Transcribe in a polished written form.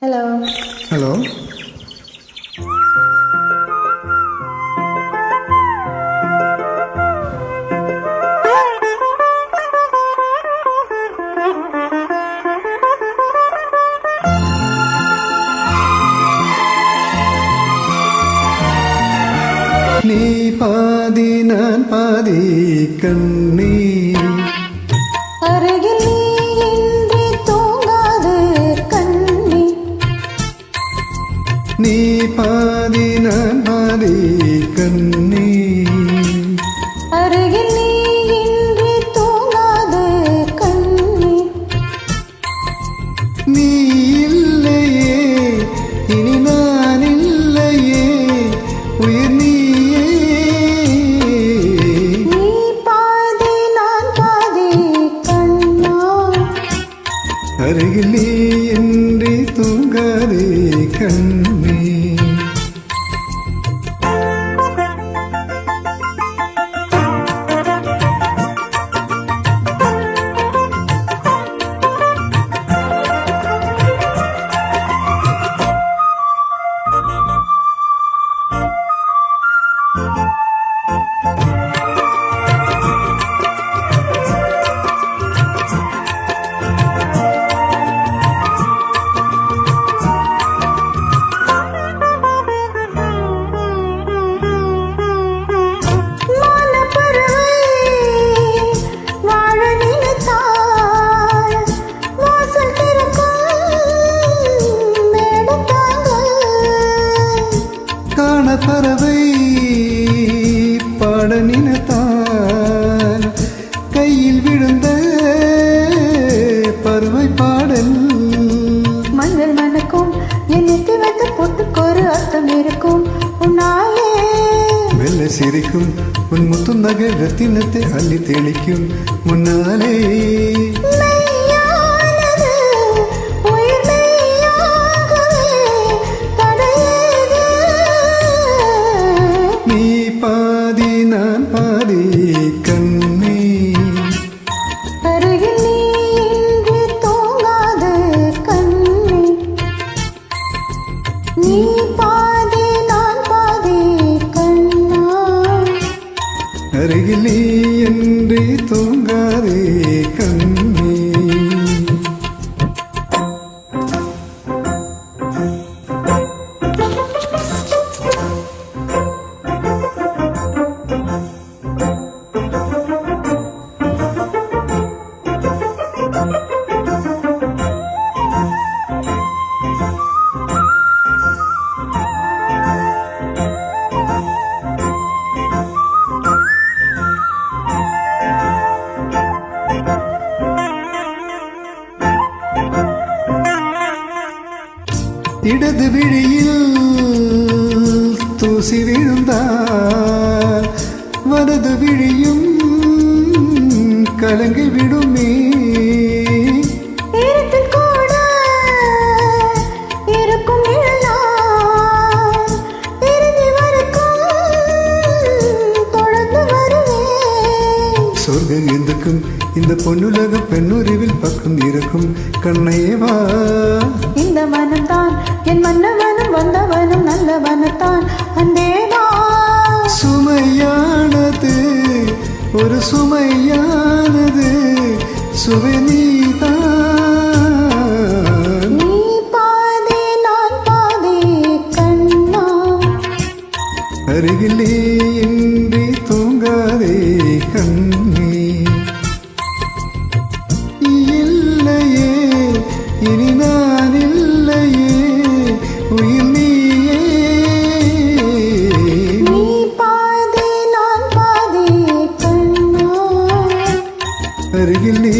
hello hello நீ பாதி நான் பாதி கண்ணே அருகில் நீ இன்றி தூங்காது கண்ணே நீ பாதி நான் பாதி கண்ணே அருகில் நீ இன்றி தூங்காது கண்ணே நீ இல்லையே இனி நான் இல்லையே உயிர் நீயே நீ பாதி நான் பாதி கண்ணா அருகில் நீ இன்றி தூங்காதே கண்ணே பறவை பாட நினைத்தால் கையில் விழுந்த பறவை பாடல் மஞ்சள் மணக்கும் எண்ணெத்தி வைத்து போட்டுக்கொரு அர்த்தம் இருக்கும் உன்னாலே மெல்ல சிரிக்கும் உன் முத்து நகை ரத்தினத்தை அள்ளி தெளிக்கும் முன்னாலே பாதி நான் பாதி கண்ணே அருகில் நீ இன்றி தூங்காது கண்ணே நீ பாதி நான் பாதி கண்ணா அருகில் நீ என்று தூங்காதே கண்ணே இடது விழியில் தூசி விழுந்தால் வலது விழியும் கலங்கி விடுமே சொர்க்கம் எதுக்கும் இந்த பொன்னுலக பெண்ணுறிவில் பக்கம் இருக்கும் கண்ணையவா இந்த மனம்தான் என் மன்னவனும் வந்தவனும் நல்லவனத்தான் அந்தேவா சுமையானது ஒரு சுமையானது சுவனீதான் நீ பாதி நான் பாதி கண்ணா அருகிலே இன்றி தூங்காதே கண்ணே இல்லையே இனி நான் இல்லையே உயிர் நீயே நீ பாதி நான் பாதி கண்ணா அருகில் நீ